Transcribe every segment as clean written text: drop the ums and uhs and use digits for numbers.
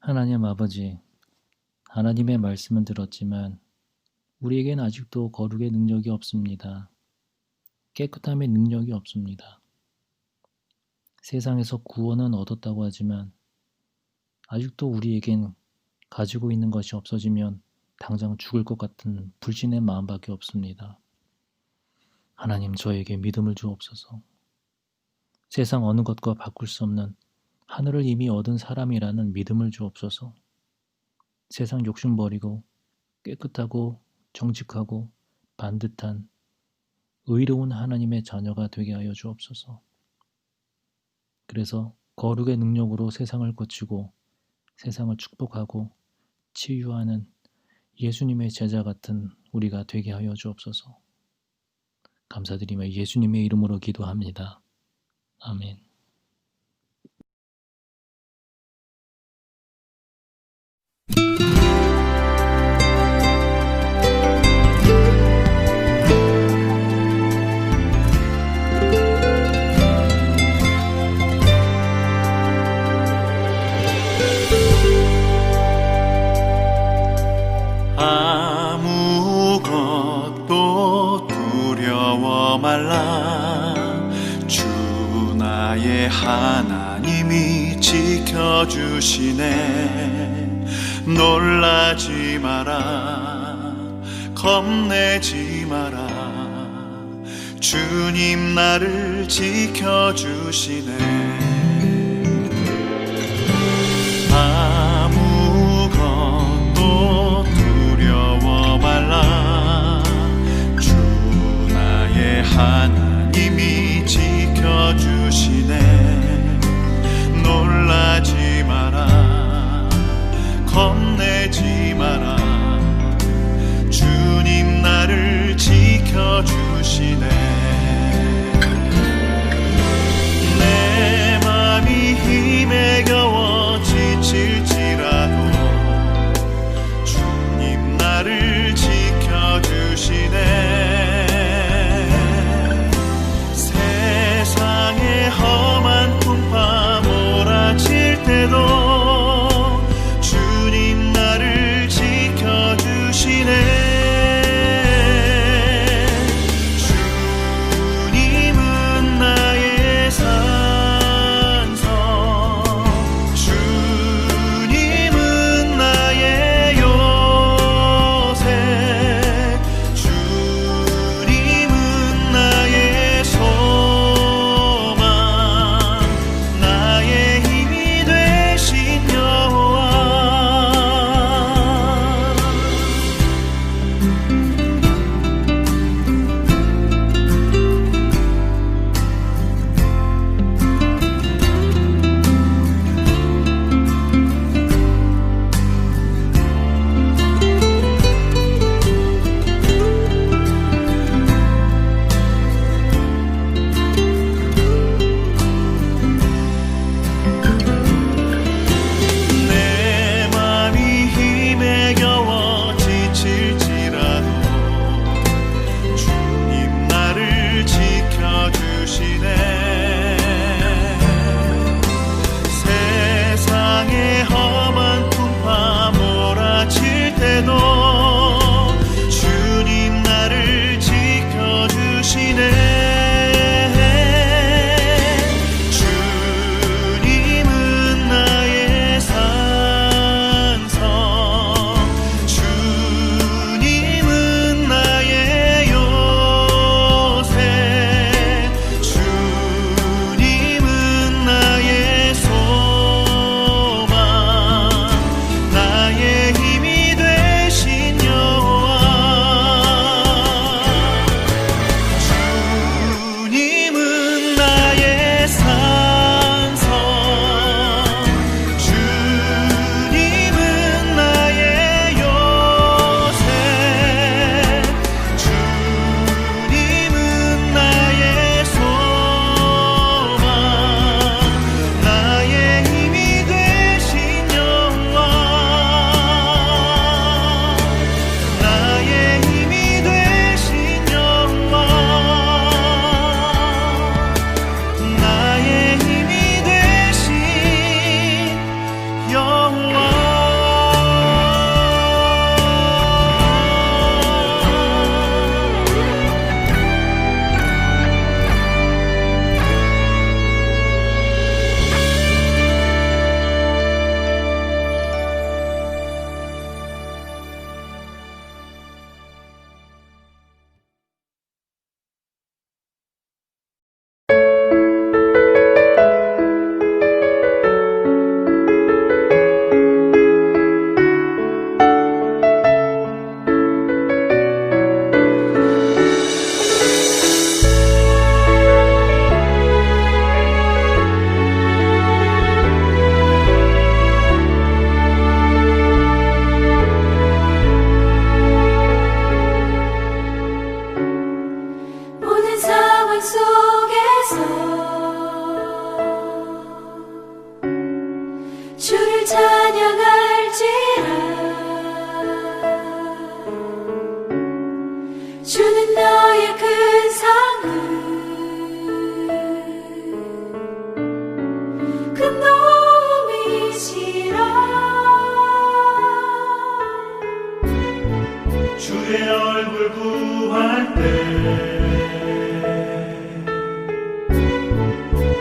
하나님 아버지, 하나님의 말씀은 들었지만 우리에겐 아직도 거룩의 능력이 없습니다. 깨끗함의 능력이 없습니다. 세상에서 구원은 얻었다고 하지만 아직도 우리에겐 가지고 있는 것이 없어지면 당장 죽을 것 같은 불신의 마음밖에 없습니다. 하나님, 저에게 믿음을 주옵소서. 세상 어느 것과 바꿀 수 없는 하늘을 이미 얻은 사람이라는 믿음을 주옵소서. 세상 욕심 버리고 깨끗하고 정직하고 반듯한 의로운 하나님의 자녀가 되게 하여 주옵소서. 그래서 거룩의 능력으로 세상을 고치고 세상을 축복하고 치유하는 예수님의 제자 같은 우리가 되게 하여 주옵소서. 감사드리며 예수님의 이름으로 기도합니다. 아멘. 아무것도 두려워 말라. 주 나의 하나님이 지켜주시네. 놀라지 마라, 겁내지 마라. 주님 나를 지켜주시네. 아무것도 두려워 말라. 주 나의 하나님이 지켜주시네. 놀라지 마라, 겁내지 마라. 주님 나를 지켜주시네. 내 맘이 힘에 겨워 지칠지라도 주님 나를 지켜주시네.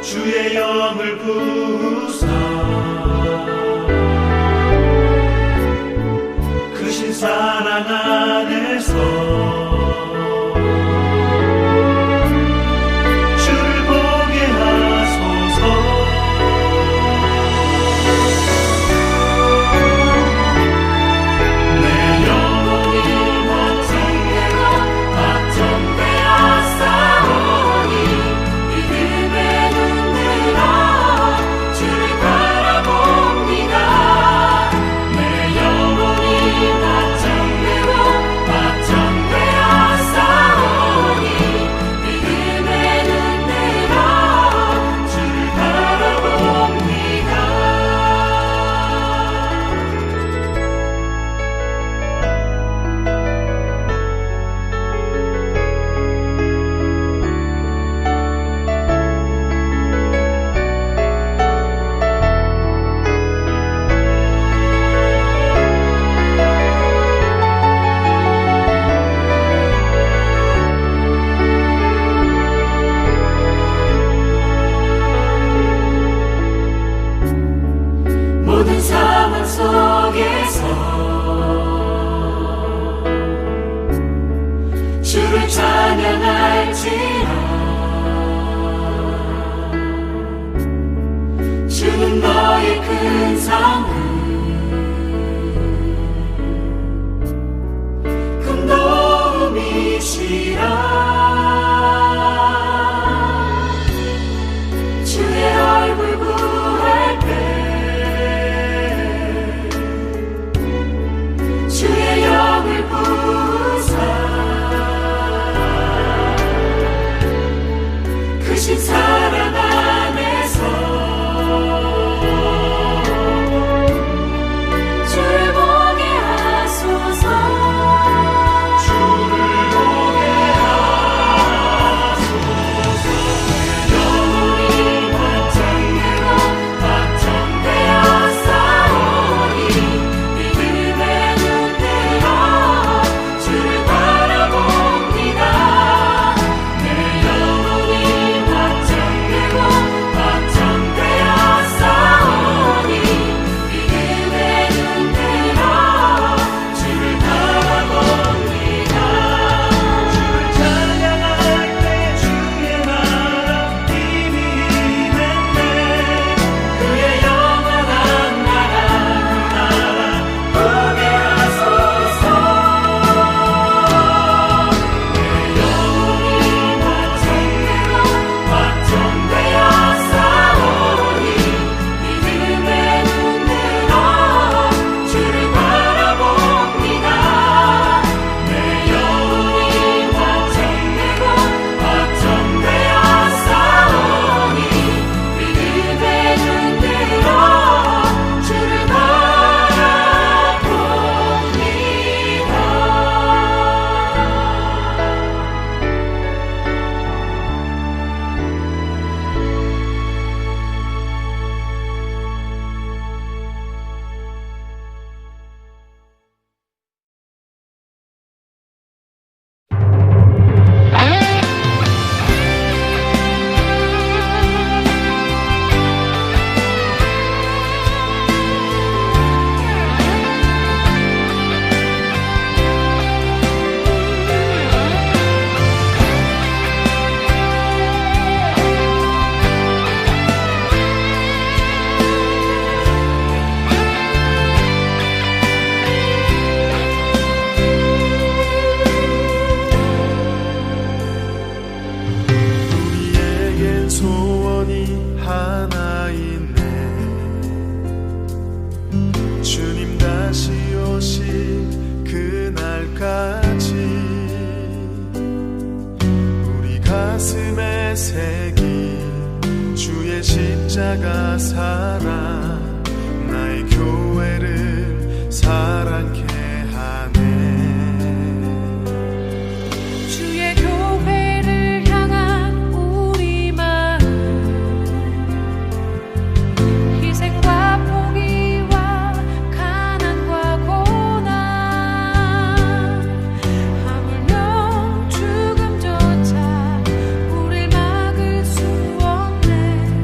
주의 영을 부으사 크신 사랑 안에서 모든 상황 속에서 주를 찬양할지라. 주는 너의 큰 성은 큰 도움이시라. 주의 얼굴 구할 때 주의 영을 부으사 크신 사랑 안에서 주를 보게 하소서. 주를 보게 하소서. 영혼이 확장되고 확정되어 싸우니 믿음의 눈으로 주를 바라봅니다. 내 영혼이 확장되고 확정되어 싸우니 믿음의 눈으로 주를 바라봅니다. 주를 찬양할 때 주의 나라 힘이 임했네. 그의 영원한 나라 그 나라 보게 하소서. 내 영혼이 확장되고 확정되어 싸우니 믿음의 눈으로 주를 바라봅니다. 내 영혼이 확장되고 확정되어 싸우니 믿음의 눈으로 주를 우리에겐 소원이 하나 있네. 주님 다시 오실 그날까지 우리 가슴에 새긴 주의 십자가 사랑 나의 교회를 사랑케 하네. 주의 교회를 향한 우리 마음 희생과 포기와 가난과 고난 하물며 죽음조차 우릴 막을 수 없네.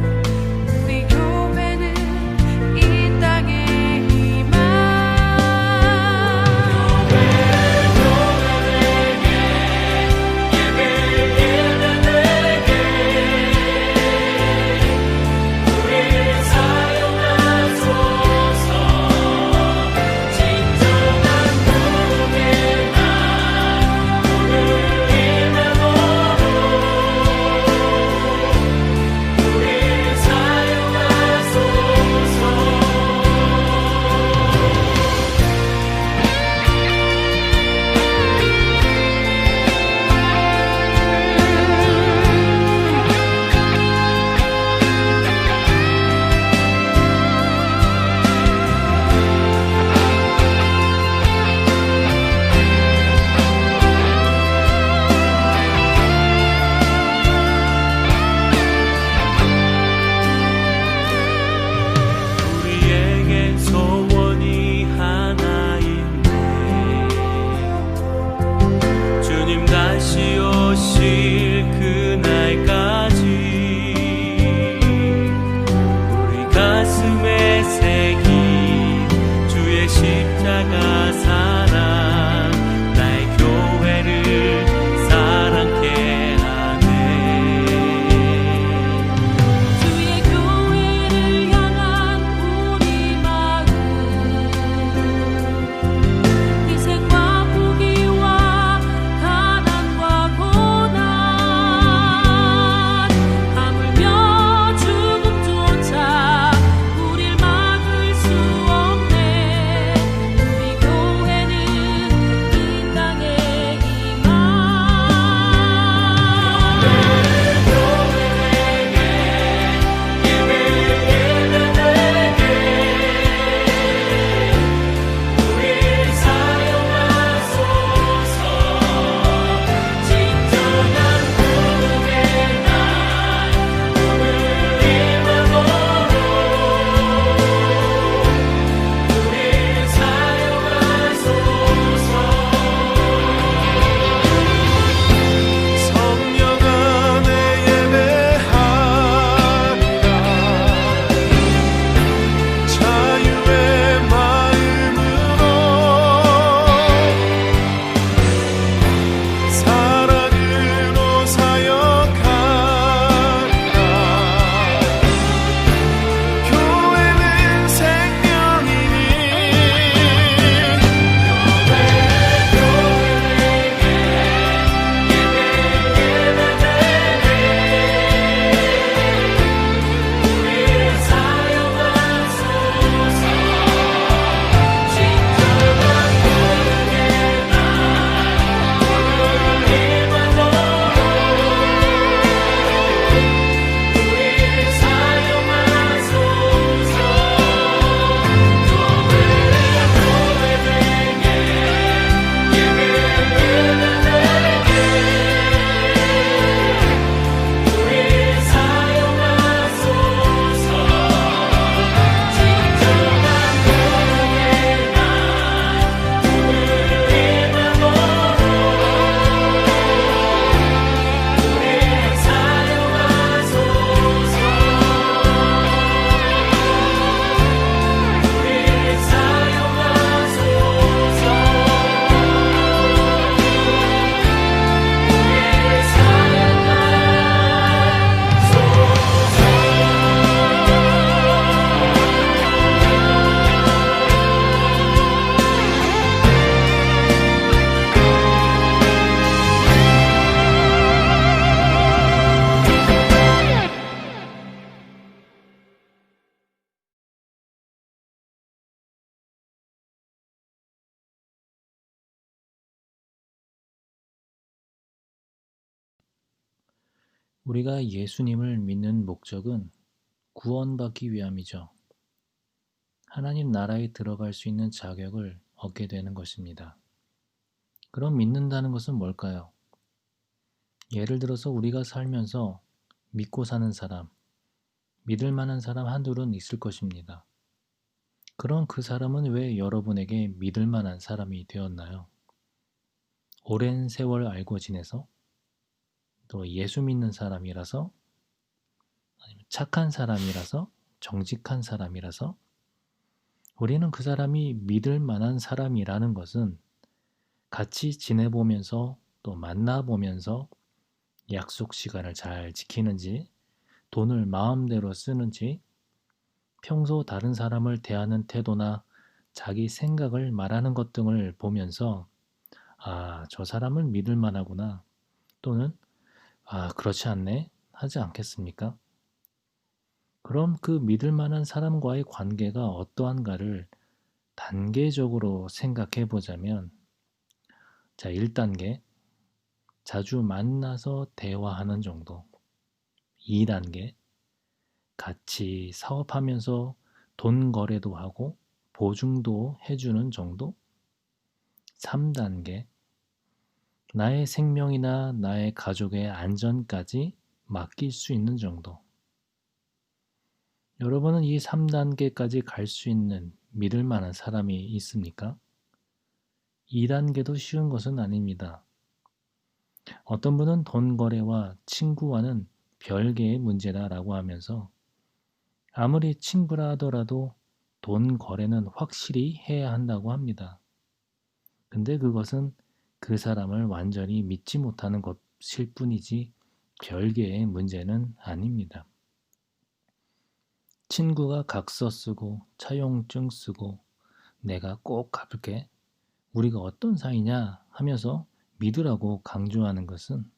우리가 예수님을 믿는 목적은 구원받기 위함이죠. 하나님 나라에 들어갈 수 있는 자격을 얻게 되는 것입니다. 그럼 믿는다는 것은 뭘까요? 예를 들어서 우리가 살면서 믿고 사는 사람, 믿을 만한 사람 한둘은 있을 것입니다. 그럼 그 사람은 왜 여러분에게 믿을 만한 사람이 되었나요? 오랜 세월 알고 지내서? 또 예수 믿는 사람이라서? 아니면 착한 사람이라서? 정직한 사람이라서? 우리는 그 사람이 믿을 만한 사람이라는 것은 같이 지내보면서 또 만나보면서 약속 시간을 잘 지키는지, 돈을 마음대로 쓰는지, 평소 다른 사람을 대하는 태도나 자기 생각을 말하는 것 등을 보면서 저 사람을 믿을 만하구나 또는 그렇지 않네 하지 않겠습니까? 그럼 그 믿을 만한 사람과의 관계가 어떠한가를 단계적으로 생각해 보자면 1단계 자주 만나서 대화하는 정도, 2단계 같이 사업하면서 돈 거래도 하고 보증도 해주는 정도, 3단계 나의 생명이나 나의 가족의 안전까지 맡길 수 있는 정도. 여러분은 이 3단계까지 갈 수 있는 믿을 만한 사람이 있습니까? 2단계도 쉬운 것은 아닙니다. 어떤 분은 돈 거래와 친구와는 별개의 문제다라고 하면서 아무리 친구라 하더라도 돈 거래는 확실히 해야 한다고 합니다. 근데 그것은 그 사람을 완전히 믿지 못하는 것일 뿐이지 별개의 문제는 아닙니다. 친구가 각서 쓰고 차용증 쓰고 내가 꼭 갚을게, 우리가 어떤 사이냐 하면서 믿으라고 강조하는 것은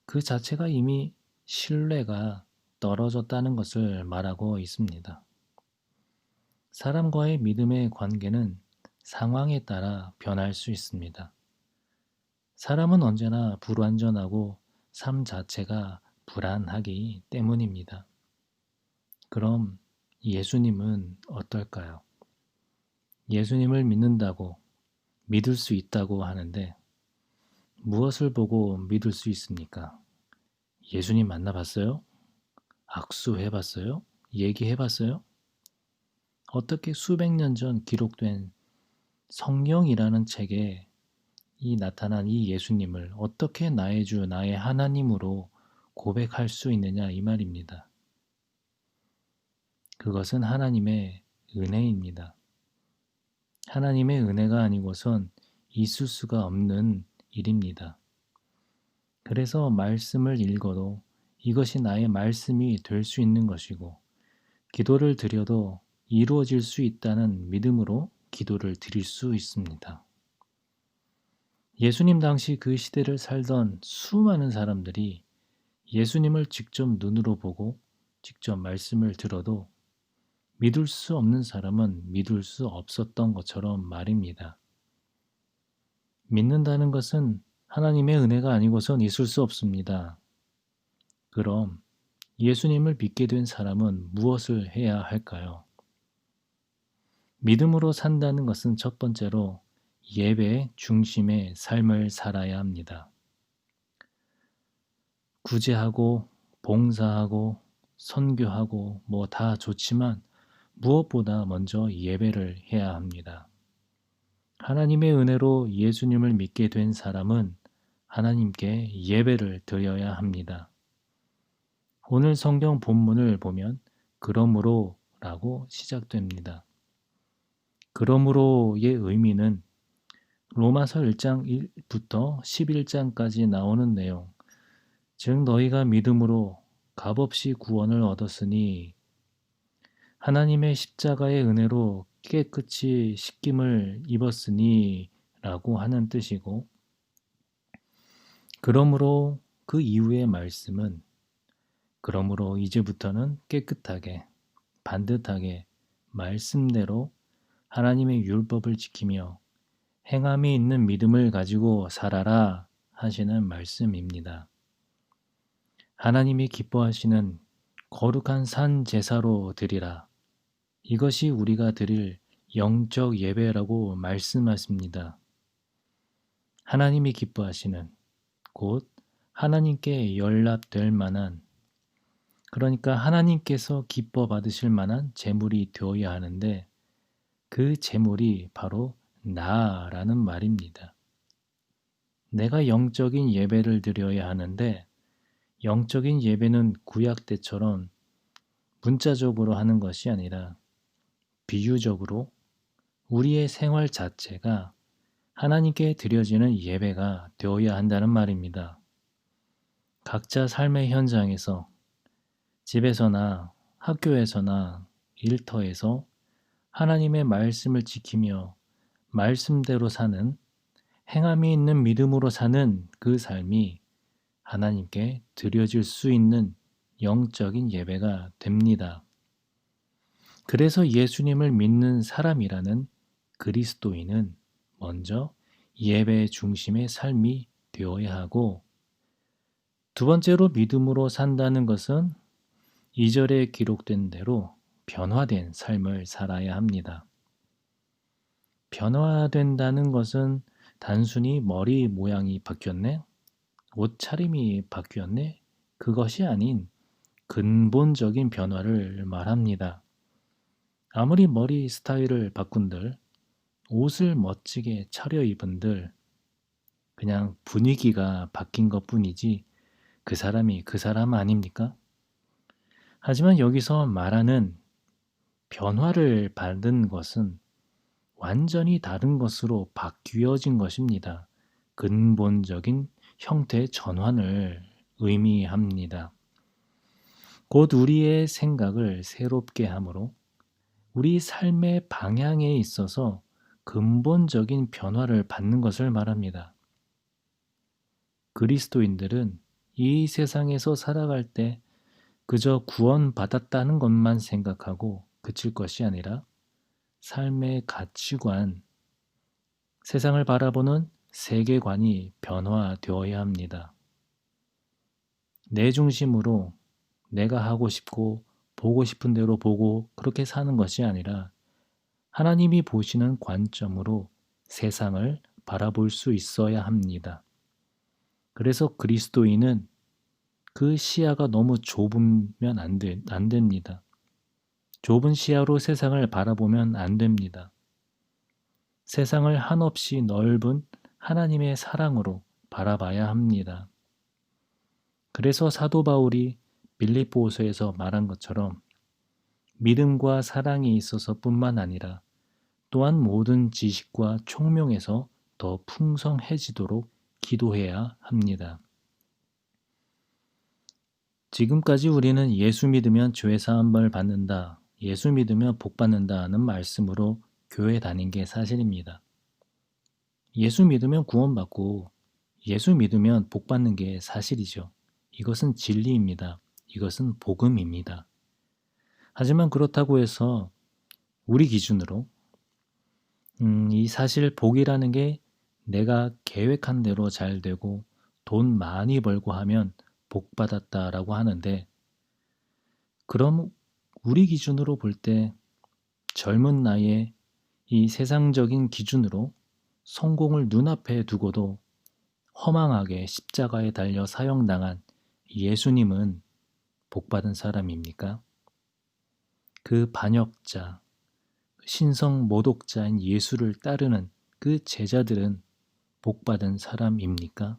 그 자체가 이미 신뢰가 떨어졌다는 것을 말하고 있습니다. 사람과의 믿음의 관계는 상황에 따라 변할 수 있습니다. 사람은 언제나 불완전하고 삶 자체가 불안하기 때문입니다. 그럼 예수님은 어떨까요? 예수님을 믿는다고, 믿을 수 있다고 하는데 무엇을 보고 믿을 수 있습니까? 예수님 만나봤어요? 악수해봤어요? 얘기해봤어요? 어떻게 수백 년 전 기록된 성경이라는 책에 나타난 이 예수님을 어떻게 나의 주, 나의 하나님으로 고백할 수 있느냐 이 말입니다. 그것은 하나님의 은혜입니다. 하나님의 은혜가 아니고선 있을 수가 없는 일입니다. 그래서 말씀을 읽어도 이것이 나의 말씀이 될 수 있는 것이고 기도를 드려도 이루어질 수 있다는 믿음으로 기도를 드릴 수 있습니다. 예수님 당시 그 시대를 살던 수많은 사람들이 예수님을 직접 눈으로 보고 직접 말씀을 들어도 믿을 수 없는 사람은 믿을 수 없었던 것처럼 말입니다. 믿는다는 것은 하나님의 은혜가 아니고선 있을 수 없습니다. 그럼 예수님을 믿게 된 사람은 무엇을 해야 할까요? 믿음으로 산다는 것은 첫 번째로 예배 중심의 삶을 살아야 합니다. 구제하고 봉사하고 선교하고 다 좋지만 무엇보다 먼저 예배를 해야 합니다. 하나님의 은혜로 예수님을 믿게 된 사람은 하나님께 예배를 드려야 합니다. 오늘 성경 본문을 보면 그러므로 라고 시작됩니다. 그러므로의 의미는 로마서 1장 1부터 11장까지 나오는 내용, 즉 너희가 믿음으로 값없이 구원을 얻었으니 하나님의 십자가의 은혜로 깨끗이 씻김을 입었으니 라고 하는 뜻이고, 그러므로 그 이후의 말씀은 그러므로 이제부터는 깨끗하게 반듯하게 말씀대로 하나님의 율법을 지키며 행함이 있는 믿음을 가지고 살아라 하시는 말씀입니다. 하나님이 기뻐하시는 거룩한 산 제사로 드리라. 이것이 우리가 드릴 영적 예배라고 말씀하십니다. 하나님이 기뻐하시는, 곧 하나님께 연락될 만한, 그러니까 하나님께서 기뻐 받으실 만한 제물이 되어야 하는데 그 제물이 바로 나라는 말입니다. 내가 영적인 예배를 드려야 하는데 영적인 예배는 구약 때처럼 문자적으로 하는 것이 아니라 비유적으로 우리의 생활 자체가 하나님께 드려지는 예배가 되어야 한다는 말입니다. 각자 삶의 현장에서 집에서나 학교에서나 일터에서 하나님의 말씀을 지키며 말씀대로 사는, 행함이 있는 믿음으로 사는 그 삶이 하나님께 드려질 수 있는 영적인 예배가 됩니다. 그래서 예수님을 믿는 사람이라는 그리스도인은 먼저 예배 중심의 삶이 되어야 하고, 두 번째로 믿음으로 산다는 것은 2절에 기록된 대로 변화된 삶을 살아야 합니다. 변화된다는 것은 단순히 머리 모양이 바뀌었네? 옷차림이 바뀌었네? 그것이 아닌 근본적인 변화를 말합니다. 아무리 머리 스타일을 바꾼들, 옷을 멋지게 차려입은들, 그냥 분위기가 바뀐 것 뿐이지 그 사람이 그 사람 아닙니까? 하지만 여기서 말하는 변화를 받은 것은 완전히 다른 것으로 바뀌어진 것입니다. 근본적인 형태의 전환을 의미합니다. 곧 우리의 생각을 새롭게 함으로 우리 삶의 방향에 있어서 근본적인 변화를 받는 것을 말합니다. 그리스도인들은 이 세상에서 살아갈 때 그저 구원받았다는 것만 생각하고 그칠 것이 아니라 삶의 가치관, 세상을 바라보는 세계관이 변화되어야 합니다. 내 중심으로 내가 하고 싶고 보고 싶은 대로 보고 그렇게 사는 것이 아니라 하나님이 보시는 관점으로 세상을 바라볼 수 있어야 합니다. 그래서 그리스도인은 그 시야가 너무 좁으면 안 됩니다. 좁은 시야로 세상을 바라보면 안 됩니다. 세상을 한없이 넓은 하나님의 사랑으로 바라봐야 합니다. 그래서 사도 바울이 빌립보서에서 말한 것처럼 믿음과 사랑이 있어서 뿐만 아니라 또한 모든 지식과 총명에서 더 풍성해지도록 기도해야 합니다. 지금까지 우리는 예수 믿으면 죄사함을 받는다, 예수 믿으면 복 받는다는 말씀으로 교회 다닌 게 사실입니다. 예수 믿으면 구원받고 예수 믿으면 복 받는 게 사실이죠. 이것은 진리입니다. 이것은 복음입니다. 하지만 그렇다고 해서 우리 기준으로 이 사실 복이라는 게 내가 계획한 대로 잘 되고 돈 많이 벌고 하면 복 받았다라고 하는데, 그럼 우리 기준으로 볼 때 젊은 나이에 이 세상적인 기준으로 성공을 눈앞에 두고도 허망하게 십자가에 달려 사형당한 예수님은 복받은 사람입니까? 그 반역자, 신성 모독자인 예수를 따르는 그 제자들은 복받은 사람입니까?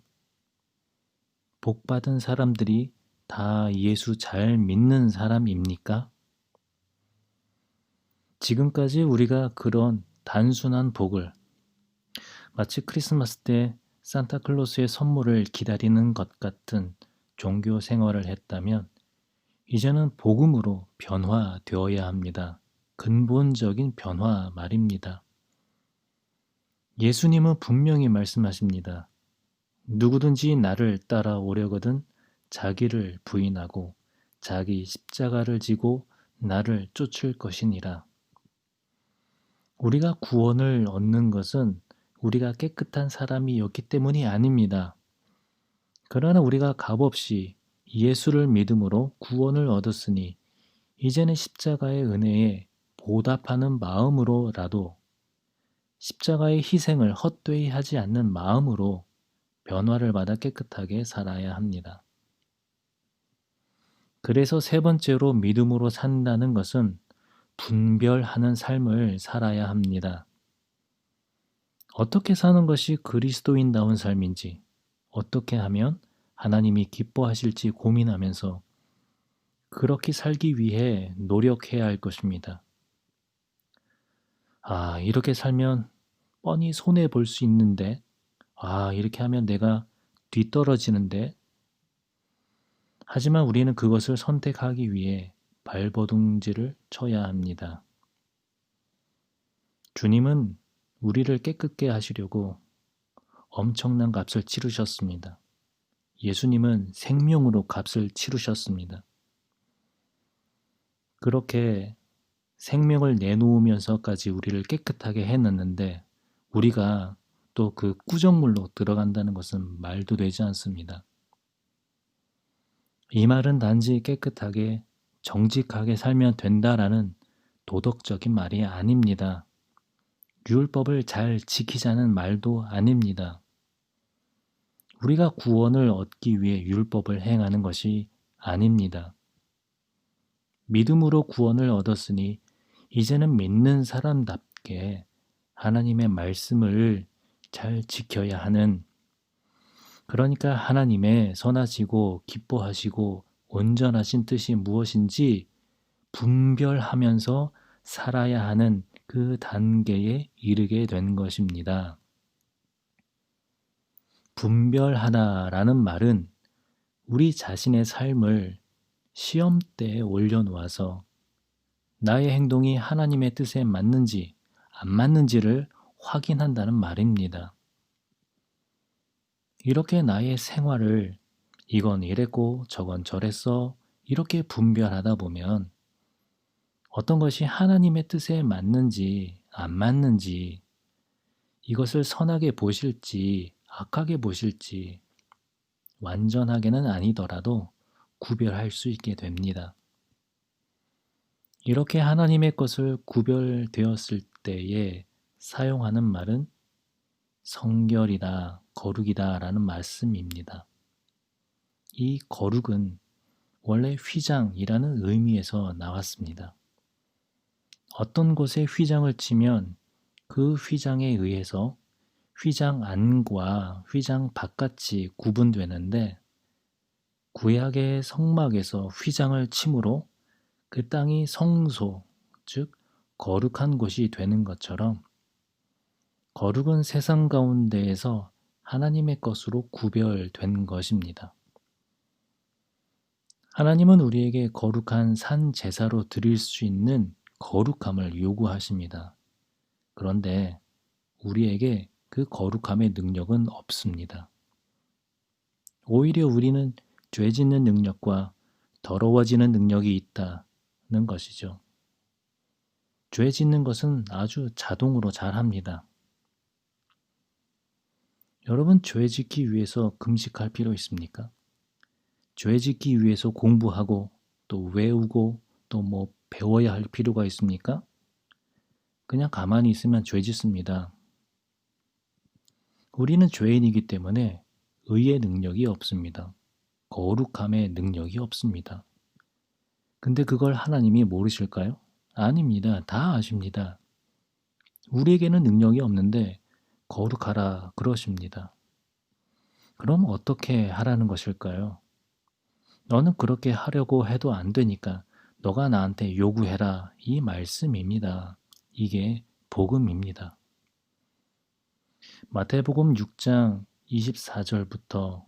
복받은 사람들이 다 예수 잘 믿는 사람입니까? 지금까지 우리가 그런 단순한 복을, 마치 크리스마스 때 산타클로스의 선물을 기다리는 것 같은 종교 생활을 했다면 이제는 복음으로 변화되어야 합니다. 근본적인 변화 말입니다. 예수님은 분명히 말씀하십니다. 누구든지 나를 따라오려거든 자기를 부인하고 자기 십자가를 지고 나를 쫓을 것이니라. 우리가 구원을 얻는 것은 우리가 깨끗한 사람이었기 때문이 아닙니다. 그러나 우리가 값없이 예수를 믿음으로 구원을 얻었으니 이제는 십자가의 은혜에 보답하는 마음으로라도 십자가의 희생을 헛되이 하지 않는 마음으로 변화를 받아 깨끗하게 살아야 합니다. 그래서 세 번째로 믿음으로 산다는 것은 분별하는 삶을 살아야 합니다. 어떻게 사는 것이 그리스도인다운 삶인지, 어떻게 하면 하나님이 기뻐하실지 고민하면서 그렇게 살기 위해 노력해야 할 것입니다. 이렇게 살면 뻔히 손해볼 수 있는데, 이렇게 하면 내가 뒤떨어지는데, 하지만 우리는 그것을 선택하기 위해 발버둥질을 쳐야 합니다. 주님은 우리를 깨끗게 하시려고 엄청난 값을 치르셨습니다. 예수님은 생명으로 값을 치르셨습니다. 그렇게 생명을 내놓으면서까지 우리를 깨끗하게 해놨는데 우리가 또 그 구정물로 들어간다는 것은 말도 되지 않습니다. 이 말은 단지 깨끗하게 정직하게 살면 된다라는 도덕적인 말이 아닙니다. 율법을 잘 지키자는 말도 아닙니다. 우리가 구원을 얻기 위해 율법을 행하는 것이 아닙니다. 믿음으로 구원을 얻었으니 이제는 믿는 사람답게 하나님의 말씀을 잘 지켜야 하는, 그러니까 하나님의 선하시고 기뻐하시고 온전하신 뜻이 무엇인지 분별하면서 살아야 하는 그 단계에 이르게 된 것입니다. 분별하다라는 말은 우리 자신의 삶을 시험대에 올려놓아서 나의 행동이 하나님의 뜻에 맞는지 안 맞는지를 확인한다는 말입니다. 이렇게 나의 생활을 이건 이랬고 저건 저랬어 이렇게 분별하다 보면 어떤 것이 하나님의 뜻에 맞는지 안 맞는지, 이것을 선하게 보실지 악하게 보실지 완전하게는 아니더라도 구별할 수 있게 됩니다. 이렇게 하나님의 것을 구별되었을 때에 사용하는 말은 성결이다, 거룩이다 라는 말씀입니다. 이 거룩은 원래 휘장이라는 의미에서 나왔습니다. 어떤 곳에 휘장을 치면 그 휘장에 의해서 휘장 안과 휘장 바깥이 구분되는데 구약의 성막에서 휘장을 침으로 그 땅이 성소, 즉 거룩한 곳이 되는 것처럼 거룩은 세상 가운데에서 하나님의 것으로 구별된 것입니다. 하나님은 우리에게 거룩한 산 제사로 드릴 수 있는 거룩함을 요구하십니다. 그런데 우리에게 그 거룩함의 능력은 없습니다. 오히려 우리는 죄 짓는 능력과 더러워지는 능력이 있다는 것이죠. 죄 짓는 것은 아주 자동으로 잘합니다. 여러분, 죄 짓기 위해서 금식할 필요 있습니까? 죄 짓기 위해서 공부하고 또 외우고 또 배워야 할 필요가 있습니까? 그냥 가만히 있으면 죄 짓습니다. 우리는 죄인이기 때문에 의의 능력이 없습니다. 거룩함의 능력이 없습니다. 근데 그걸 하나님이 모르실까요? 아닙니다. 다 아십니다. 우리에게는 능력이 없는데 거룩하라 그러십니다. 그럼 어떻게 하라는 것일까요? 너는 그렇게 하려고 해도 안 되니까 너가 나한테 요구해라, 이 말씀입니다. 이게 복음입니다. 마태복음 6장 24절부터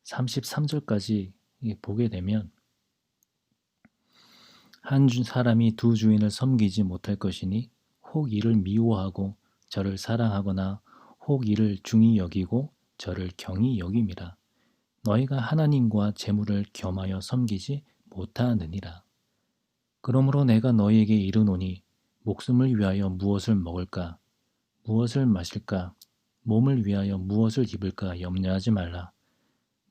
33절까지 보게 되면 한 사람이 두 주인을 섬기지 못할 것이니 혹 이를 미워하고 저를 사랑하거나 혹 이를 중히 여기고 저를 경히 여김이라. 너희가 하나님과 재물을 겸하여 섬기지 못하느니라. 그러므로 내가 너희에게 이르노니 목숨을 위하여 무엇을 먹을까, 무엇을 마실까, 몸을 위하여 무엇을 입을까 염려하지 말라.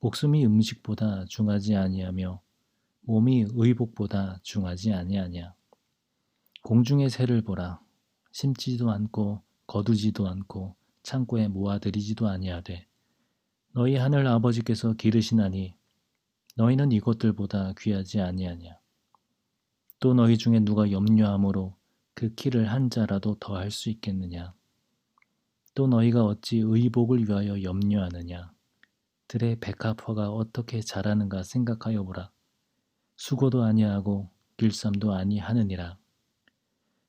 목숨이 음식보다 중하지 아니하며 몸이 의복보다 중하지 아니하냐. 공중의 새를 보라. 심지도 않고 거두지도 않고 창고에 모아들이지도 아니하되 너희 하늘 아버지께서 기르시나니 너희는 이것들보다 귀하지 아니하냐. 또 너희 중에 누가 염려함으로 그 키를 한 자라도 더할 수 있겠느냐. 또 너희가 어찌 의복을 위하여 염려하느냐. 들의 백합화가 어떻게 자라는가 생각하여 보라. 수고도 아니하고 길쌈도 아니하느니라.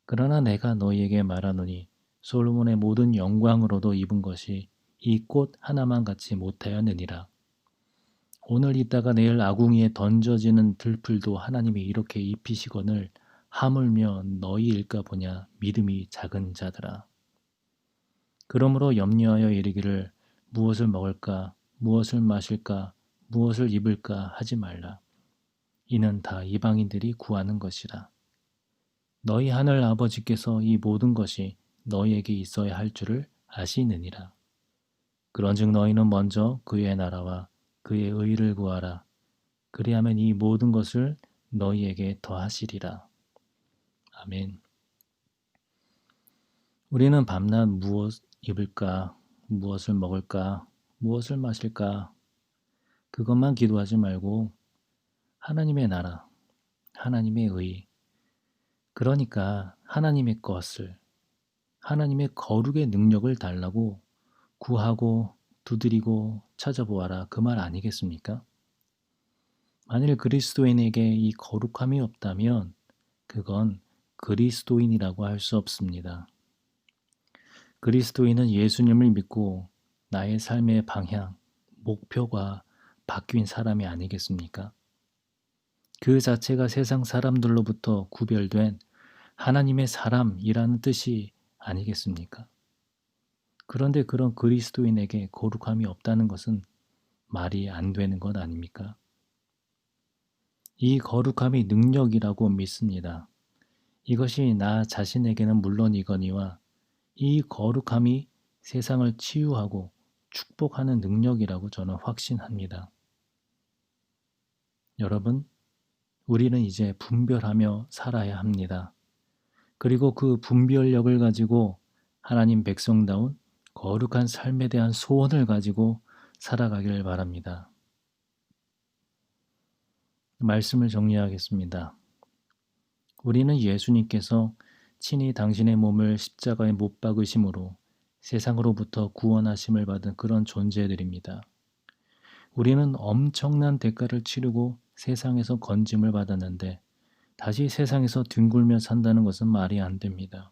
그러나 내가 너희에게 말하노니 솔로몬의 모든 영광으로도 입은 것이 이 꽃 하나만 같이 못하였느니라. 오늘 있다가 내일 아궁이에 던져지는 들풀도 하나님이 이렇게 입히시거늘 하물며 너희일까 보냐. 믿음이 작은 자들아. 그러므로 염려하여 이르기를 무엇을 먹을까 무엇을 마실까 무엇을 입을까 하지 말라. 이는 다 이방인들이 구하는 것이라. 너희 하늘 아버지께서 이 모든 것이 너희에게 있어야 할 줄을 아시느니라. 그런즉 너희는 먼저 그의 나라와 그의 의를 구하라. 그리하면 이 모든 것을 너희에게 더하시리라. 아멘. 우리는 밤낮 무엇 입을까, 무엇을 먹을까, 무엇을 마실까 그것만 기도하지 말고 하나님의 나라, 하나님의 의, 그러니까 하나님의 것을, 하나님의 거룩의 능력을 달라고 구하고 두드리고 찾아보아라 그 말 아니겠습니까? 만일 그리스도인에게 이 거룩함이 없다면 그건 그리스도인이라고 할 수 없습니다. 그리스도인은 예수님을 믿고 나의 삶의 방향, 목표가 바뀐 사람이 아니겠습니까? 그 자체가 세상 사람들로부터 구별된 하나님의 사람이라는 뜻이 아니겠습니까? 그런데 그런 그리스도인에게 거룩함이 없다는 것은 말이 안 되는 것 아닙니까? 이 거룩함이 능력이라고 믿습니다. 이것이 나 자신에게는 물론이거니와 이 거룩함이 세상을 치유하고 축복하는 능력이라고 저는 확신합니다. 여러분, 우리는 이제 분별하며 살아야 합니다. 그리고 그 분별력을 가지고 하나님 백성다운 거룩한 삶에 대한 소원을 가지고 살아가길 바랍니다. 말씀을 정리하겠습니다. 우리는 예수님께서 친히 당신의 몸을 십자가에 못 박으심으로 세상으로부터 구원하심을 받은 그런 존재들입니다. 우리는 엄청난 대가를 치르고 세상에서 건짐을 받았는데 다시 세상에서 뒹굴며 산다는 것은 말이 안 됩니다.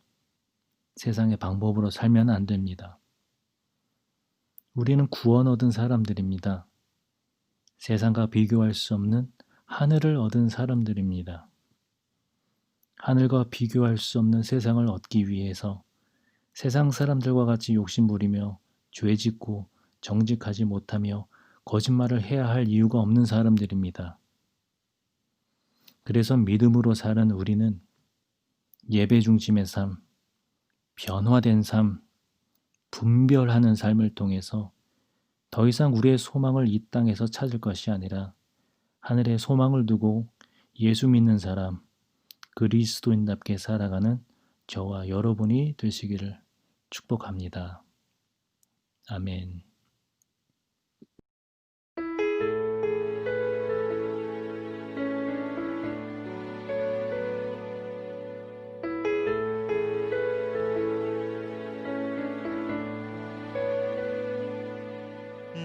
세상의 방법으로 살면 안 됩니다. 우리는 구원 얻은 사람들입니다. 세상과 비교할 수 없는 하늘을 얻은 사람들입니다. 하늘과 비교할 수 없는 세상을 얻기 위해서 세상 사람들과 같이 욕심부리며 죄짓고 정직하지 못하며 거짓말을 해야 할 이유가 없는 사람들입니다. 그래서 믿음으로 사는 우리는 예배 중심의 삶, 변화된 삶, 분별하는 삶을 통해서 더 이상 우리의 소망을 이 땅에서 찾을 것이 아니라 하늘에 소망을 두고 예수 믿는 사람, 그리스도인답게 살아가는 저와 여러분이 되시기를 축복합니다. 아멘.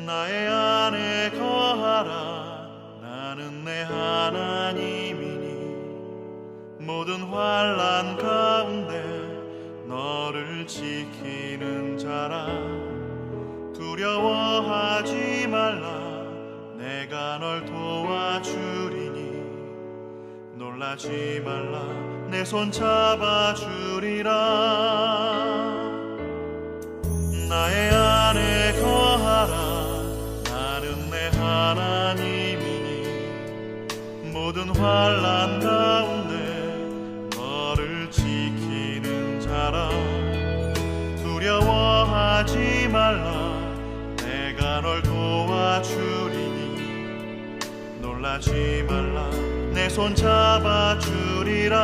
나의 안에 거하라. 나는 내 하나님이니 모든 환난 가운데 너를 지키는 자라. 두려워하지 말라. 내가 널 도와주리니 놀라지 말라. 내 손 잡아주리라. 나의 안에 거하라. 나는 내 하나님이니 모든 환난 가운데 너를 지키는 자라. 두려워하지 말라. 내가 널 도와주리니 말라 내 손 잡아주리라